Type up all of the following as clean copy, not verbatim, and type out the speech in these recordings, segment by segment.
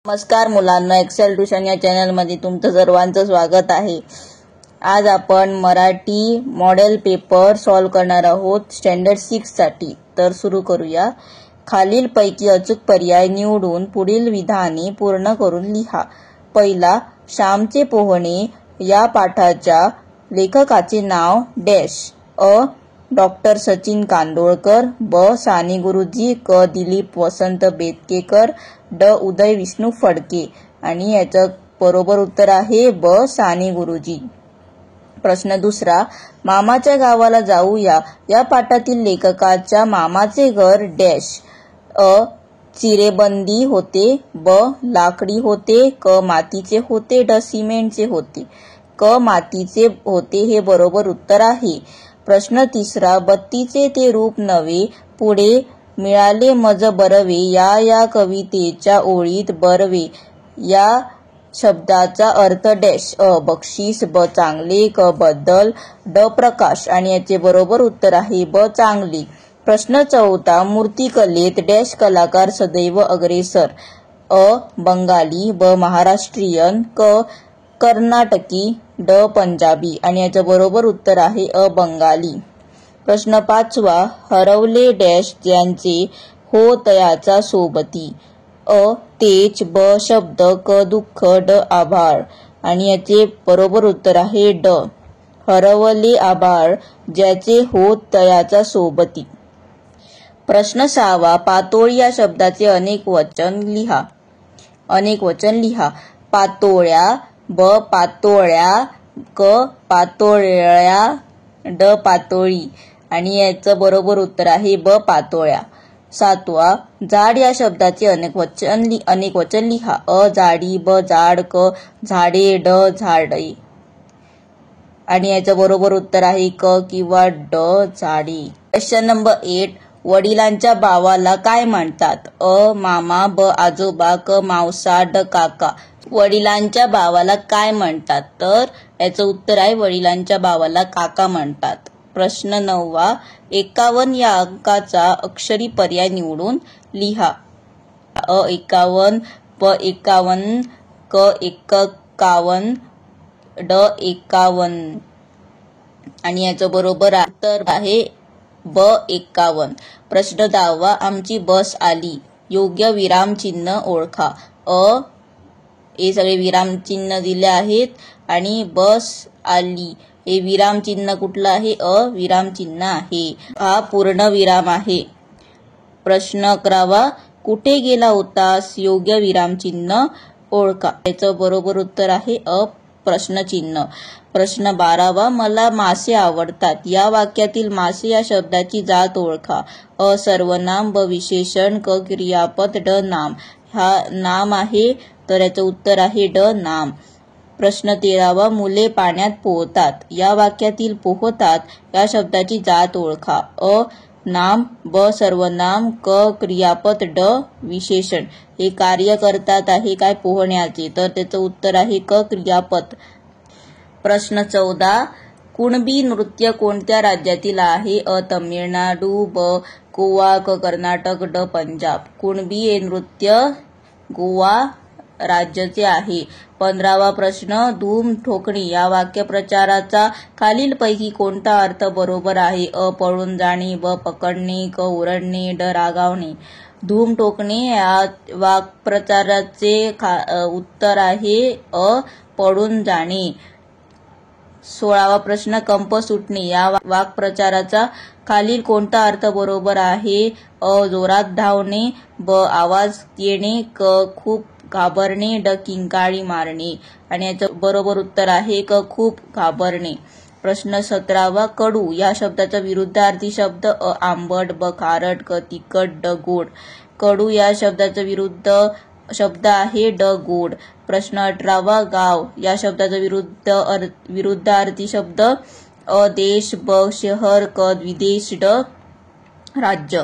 नमस्कार मुलांना, Excel tuition या चॅनलमध्ये तुमचं सर्वांचं स्वागत आहे. आज आपण मराठी मॉडेल पेपर सॉल्व करणार आहोत स्टँडर्ड 6 साठी. तर सुरू करूया. खालील पैकी अचूक पर्याय निवडून पुढील विधाने पूर्ण करून लिहा. पहिला, श्यामचे पोहणे या पाठाच्या लेखकाचे नाव डॅश. अ. डॉक्टर सचिन कांदोळकर. ब. साने गुरुजी. क. दिलीप वसंत बेतकेकर. ड. उदय विष्णू फडके. आणि याचं बरोबर उत्तर आहे ब. साने गुरुजी. प्रश्न दुसरा, मामाच्या गावाला जाऊया या पाठातील लेखकाच्या मामाचे घर डॅश. अ. चिरेबंदी होते. ब. लाकडी होते. क. मातीचे होते. ड. सिमेंटचे होते. क. मातीचे होते हे बरोबर उत्तर आहे. प्रश्न तिसरा, बत्तीचे ते रूप नवे पुढे मिळाले मज बरवे या कवितेच्या ओळीत बरवे या शब्दाचा अर्थ डॅश. अ. बक्षीस. ब. चांगले. क. बद्दल. ड. प्रकाश. आणि याचे बरोबर उत्तर आहे ब. चांगले. प्रश्न चौथा, मूर्तिकलेत डॅश कलाकार सदैव अग्रेसर. अ. बंगाली. ब. महाराष्ट्रीयन. क. कर्नाटकी. ड. पंजाबी. आणि याचं बरोबर उत्तर आहे अ. बंगाली. प्रश्न पाचवा, हरवले डॅश ज्यांचे हो तयाचा सोबती. अ. तेज. ब. शब्द. क. दुःख. ड. आभाळ. आणि याचे बरोबर उत्तर आहे ड. हरवले आभाळ ज्याचे हो तयाचा सोबती. प्रश्न सहावा, पातोळी या शब्दाचे अनेक वचन लिहा. अनेक वचन लिहा. पातोळ्या. ब. पातोळ्या. क. पातोळ्या. ड. पातोळी. आणि याचं बरोबर उत्तर आहे ब. पातोळ्या. सातवा, जाड या शब्दाचे अनेक वचन लिहा. अ. जाडी. ब. जाड. क. झाडे. ड. झाडे. आणि याचं बरोबर उत्तर आहे क किंवा ड. झाडे. क्वेश्चन नंबर 8, वडिलांच्या भावाला काय म्हणतात. अ. मामा. ब. आजोबा. क. मावसा. ड. काका. वडिलांच्या भावाला काय म्हणतात, तर याचं उत्तर आहे वडिलांच्या भावाला काका म्हणतात. प्रश्न 9, 51 या अंकाचा अक्षरी पर्याय निवडून लिहा. अ. 51. ब. 51. क. 51. ड. 51. आणि याचं बरोबर उत्तर आहे ब. 51. प्रश्न 10, आमची बस आली. योग्य विरामचिन्ह ओळखा. अ. हे सगळे विरामचिन्ह दिले आहेत आणि बस आली हे विरामचिन्ह कुठलं आहे. अ. विरामचिन्ह आहे. हा पूर्ण विराम आहे. प्रश्न 11, कुठे गेला होतास. योग्य विरामचिन्ह ओळखा. याचं बरोबर उत्तर आहे अ. प्रश्नचिन्ह. प्रश्न 12, मला मासे आवडतात. या वाक्यातील मासे या शब्दाची जात ओळखा. अ. सर्वनाम. ब. विशेषण. क. क्रियापद. ड. नाम. हा नाम आहे तर याचं उत्तर आहे ड. नाम. प्रश्न 13, मुले पाण्यात पोहतात. या वाक्यातील पोहतात या शब्दाची जात ओळखा. अ. नाम. ब. सर्वनाम. क. क्रियापद. ड. विशेषण. हे कार्य करतात आहे काय पोहण्याचे, तर त्याचं उत्तर आहे क. क्रियापद. प्रश्न 14, कुणबी नृत्य कोणत्या राज्यातील आहे. अ. तमिळनाडू. ब. गोवा. क. कर्नाटक. ड. पंजाब. कुणबी हे नृत्य गोवा राज्याचे आहे. 15वा प्रश्न, धूम ठोकणे या वाक्यप्रचाराचा खालीलपैकी कोणता अर्थ बरोबर आहे. अ. पळून जाणे. ब. पकडणे. क. ओरडणे. ड. रागावणे. धूम ठोकणे या वाक्प्रचाराचे उत्तर आहे अ. पळून जाणे. 16वा प्रश्न, कंप सुटणे या वाक्प्रचाराचा खालील कोणता अर्थ बरोबर आहे. अ. जोरात धावणे. ब. आवाज येणे. क. खूप घाबरणे. ड. किंकाळी मारणे. आणि याचं बरोबर उत्तर आहे क. खूप घाबरणे. प्रश्न 17, कडू या शब्दाचा विरुद्धार्थी शब्द. अ. आंबट. ब. खारट. क. तिखट. ड. गोड. कडू या शब्दाचा विरुद्ध शब्द आहे ड. गोड. प्रश्न 18, गाव या शब्दाचा विरुद्धार्थी शब्द. अ. देश. ब. शहर. क. विदेश. ड. राज्य.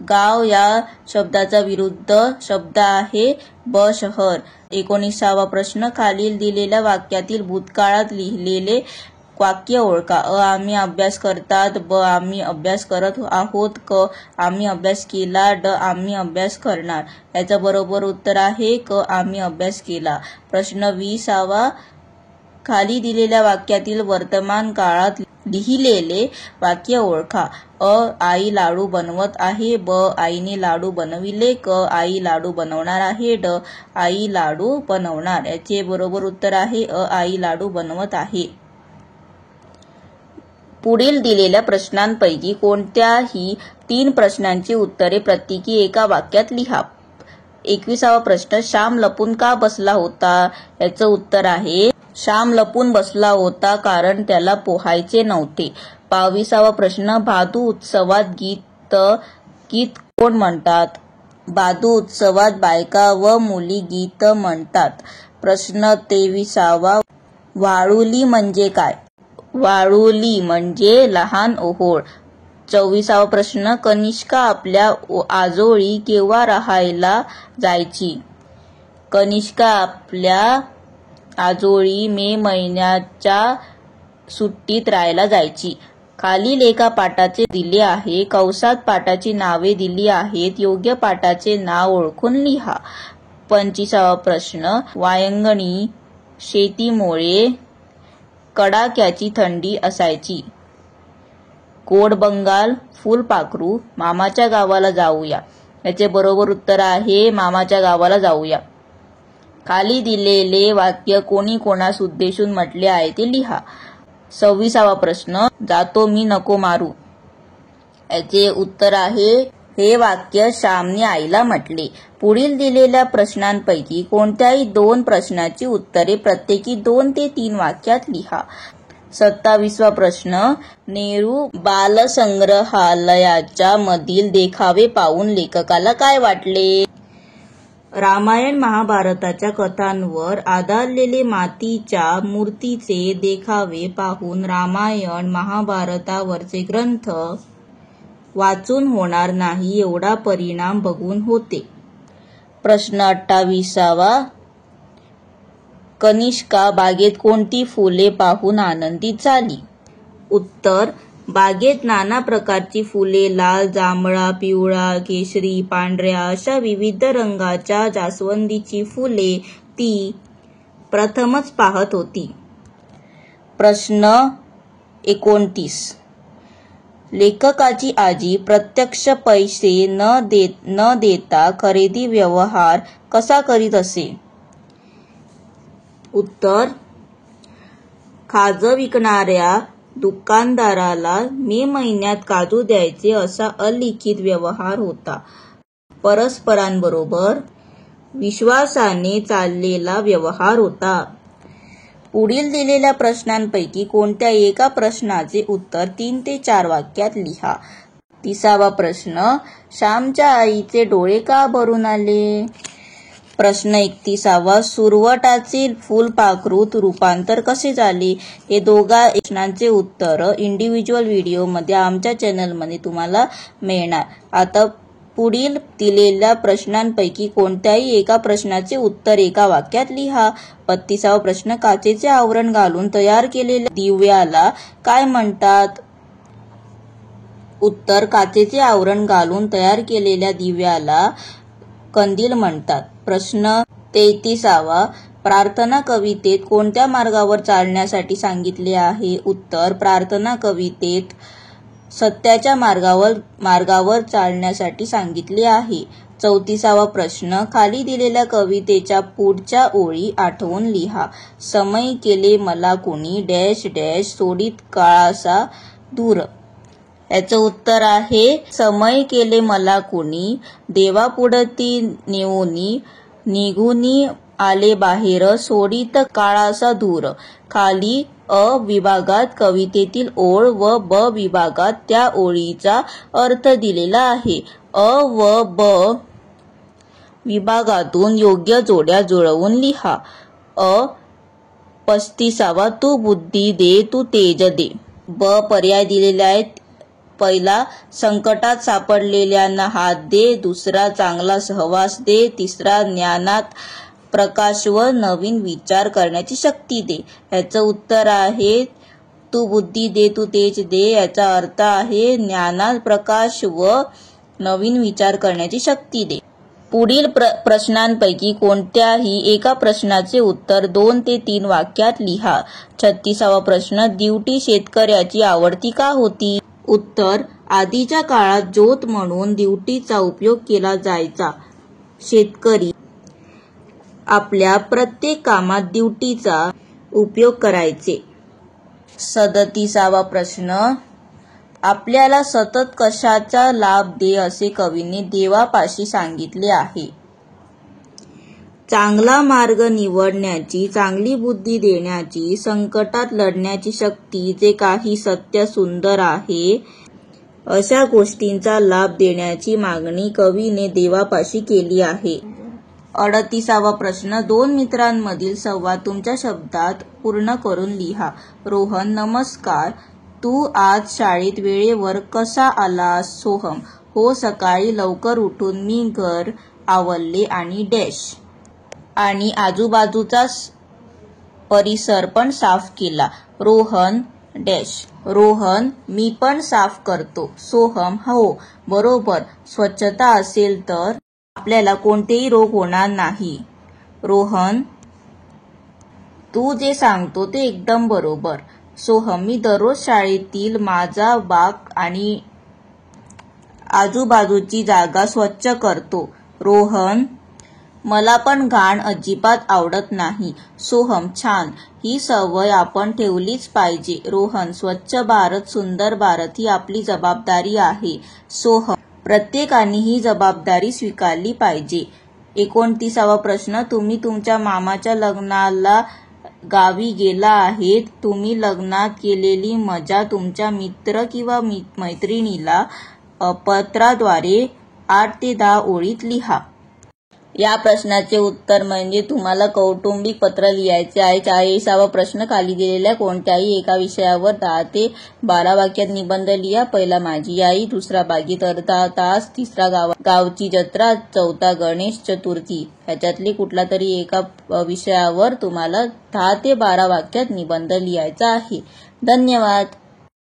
गाव या शब्दाचा विरुद्ध शब्द आहे ब. शहर. 19वा प्रश्न, खालील दिलेल्या वाक्यातील भूतकाळात लिहिलेले वाक्य ओळखा. आम्ही अभ्यास करतात. ब आम्ही अभ्यास करत आहोत. क आम्ही अभ्यास केला. ड आम्ही अभ्यास करणार. याचं बरोबर उत्तर आहे क आम्ही अभ्यास केला. प्रश्न 20 खाली दिलेल्या वाक्यातील वर्तमान काळात लिहिलेले वाक्य ओळखा. आई लाडू बनवत आहे. ब आईने लाडू बनविले. क आई लाडू बनवणार आहे. ड आई लाडू बनवणार. याचे बरोबर उत्तर आहे आई लाडू बनवत आहे. पुढील दिलेल्या प्रश्नांपैकी कोणत्याही 3 प्रश्नांची उत्तरे प्रत्येकी एका वाक्यात लिहा. 21 प्रश्न, श्याम लपून का बसला होता? याचं उत्तर आहे श्याम लपून बसला होता कारण त्याला पोहायचे नव्हते. 22 प्रश्न, भादू उत्सवात गीत कोण म्हणतात? भादू उत्सवात बायका व मुली गीत म्हणतात. प्रश्न 23, वाळुली म्हणजे काय? वाळुली म्हणजे लहान ओहोळ. 24 प्रश्न, कनिष्का आपल्या आजोळी केव्हा राहायला जायची? कनिष्का आपल्या आजोळी मे महिन्याच्या सुट्टीत राहायला जायची. खालील एका पाठाचे दिले आहे. कंसात पाठाची नावे दिली आहेत. योग्य पाठाचे नाव ओळखून लिहा. 25 प्रश्न, वायंगणी शेतीमुळे कडाक्याची थंडी असायची. गोड बंगाल फुलपाखरू, मामाच्या गावाला जाऊया. याचे बरोबर उत्तर आहे मामाच्या गावाला जाऊया. खाली दिलेले वाक्य कोणी कोणास उद्देशून म्हटले आहे ते लिहा. 26 प्रश्न, जातो मी नको मारू. याचे उत्तर आहे हे वाक्य श्यामने आईला म्हटले. पुढील दिलेल्या प्रश्नांपैकी कोणत्याही 2 प्रश्नाची उत्तरे प्रत्येकी 2 ते 3 वाक्यात लिहा. 27 प्रश्न, नेहरू बालसंग्रहालयाच्या मधील देखावे पाहून लेखकाला काय वाटले? रामायण महाभारताच्या कथांवर आधारलेले मातीच्या मूर्तीचे देखावे पाहून रामायण महाभारतावरचे ग्रंथ वाचून होणार नाही एवढा परिणाम बघून होते. प्रश्न 28, कनिष्का बागेत कोणती फुले पाहून आनंदित झाली? उत्तर, बागेत नाना प्रकारची फुले लाल, जांभळा, पिवळा, केशरी, पांढऱ्या अशा विविध रंगाच्या जास्वंदीची फुले ती प्रथमच पाहत होती. प्रश्न 29, लेखकाची आजी प्रत्यक्ष पैसे न देता खरेदी व्यवहार कसा करीत असे? उत्तर, खाजं विकणाऱ्या दुकानदाराला मे महिन्यात काजू द्यायचे असा अलिखित व्यवहार होता. परस्परांबरोबर विश्वासाने चाललेला व्यवहार होता. पुढील दिलेल्या प्रश्नांपैकी कोणत्या एका प्रश्नाचे उत्तर 3 ते 4 वाक्यात लिहा. 30 प्रश्न, श्यामच्या आईचे डोळे का भरून आले? प्रश्न 31, सुरवटाचे फुलपाखरूत रूपांतर कसे झाले? हे दोघा प्रश्नांचे उत्तर इंडिव्हिज्युअल व्हिडिओमध्ये आमच्या चॅनलमध्ये तुम्हाला मिळणार. आता पुढील दिलेल्या प्रश्नांपैकी कोणत्याही एका प्रश्नाचे उत्तर एका वाक्यात लिहा. 32 प्रश्न, काचेचे आवरण घालून तयार केलेल्या दिव्याला काय म्हणतात? उत्तर, काचेचे आवरण घालून तयार केलेल्या दिव्याला कंदील म्हणतात. प्रश्न 33, प्रार्थना कवितेत कोणत्या मार्गावर चालण्यासाठी सांगितले आहे? उत्तर, प्रार्थना कवितेत सत्याच्या मार्गावर चालण्यासाठी सांगितले आहे. 34 प्रश्न, खाली दिलेल्या कवितेच्या पुढच्या ओळी आठवून लिहा. समय केले मला कोणी डॅश डॅश सोडीत काळासा दूर. याचं उत्तर आहे समय केले मला कोणी देवापुढती नेऊनी निघूनी आले बाहेर सोडीत काळासा दूर. खाली अ विभागात कवितेतील ओळ व ब विभागात त्या ओळीचा अर्थ दिलेला आहे. अ व ब विभागातून योग्य जोड्या जुळवून लिहा. 35, तू बुद्धी दे तू तेज दे. ब पर्याय दिलेले आहेत. पहिला, संकटात सापडलेल्यांना हात दे. दुसरा, चांगला सहवास दे. तिसरा, ज्ञानात प्रकाश व नवीन विचार करण्याची शक्ती दे. याचं उत्तर आहे तू बुद्धी दे तू तेज दे याचा अर्थ आहे ज्ञानात प्रकाश व नवीन विचार करण्याची शक्ती दे. पुढील प्रश्नांपैकी कोणत्याही एका प्रश्नाचे उत्तर 2 ते 3 वाक्यात लिहा. 36वा प्रश्न, दिवटी शेतकऱ्याची आवडती का होती? उत्तर, आधीच्या काळात ज्योत म्हणून दिवटीचा उपयोग केला जायचा. शेतकरी आपल्या प्रत्येक कामात दिवटीचा उपयोग करायचे. 37वा प्रश्न, आपल्याला सतत कशाचा लाभ दे असे कवीने देवापाशी सांगितले आहे? चांगला मार्ग निवडण्याची, चांगली बुद्धी देण्याची, संकटात लढण्याची शक्ती, जे काही सत्य सुंदर आहे अशा गोष्टींचा लाभ देण्याची मागणी कवीने देवापाशी केली आहे. 38वा प्रश्न, 2 मित्रांमधील संवाद तुमच्या शब्दात पूर्ण करून लिहा. रोहन, नमस्कार, तू आज शाळेत वेळेवर कसा आलास? सोहम, हो, सकाळी लवकर उठून मी घर आवरले आणि डॅश आणि आजूबाजूचा परिसर पण साफ केला. रोहन डॅश. रोहन, मी पण साफ करतो. सोहम, हो बरोबर, स्वच्छता असेल तर आपल्याला कोणतेही रोग होणार नाही. रोहन, तू जे सांगतो ते एकदम बरोबर. सोहम, मी दररोज शाळेतील माझा बाग आणि आजूबाजूची जागा स्वच्छ करतो. रोहन, मला पण घाण अजिबात आवडत नाही. सोहम, छान, ही सवय आपण ठेवलीच पाहिजे. रोहन, स्वच्छ भारत सुंदर भारत ही आपली जबाबदारी आहे. सोहम, प्रत्येकाने ही जबाबदारी स्वीकारली पाहिजे. 29वा प्रश्न, तुम्ही तुमच्या मामाच्या लग्नाला गावी गेला आहेत. तुम्ही लग्नात केलेली मजा तुमच्या मित्र किंवा मैत्रिणीला पत्राद्वारे 8 ते 10 ओळीत लिहा. या प्रश्नाचे उत्तर म्हणजे तुम्हाला कौटुंबिक पत्र लिहायचे आहे. 40वा प्रश्न, खाली दिलेल्या कोणत्याही एका विषयावर 10 ते 12 वाक्यात निबंध लिहा. पहिला, माझी आई. दुसरा, बागेत अर्धा तास. तिसरा, गावची जत्रा. चौथा, गणेश चतुर्थी. ह्याच्यातले कुठला तरी एका विषयावर तुम्हाला 10 ते 12 वाक्यात निबंध लिहायचा आहे. धन्यवाद.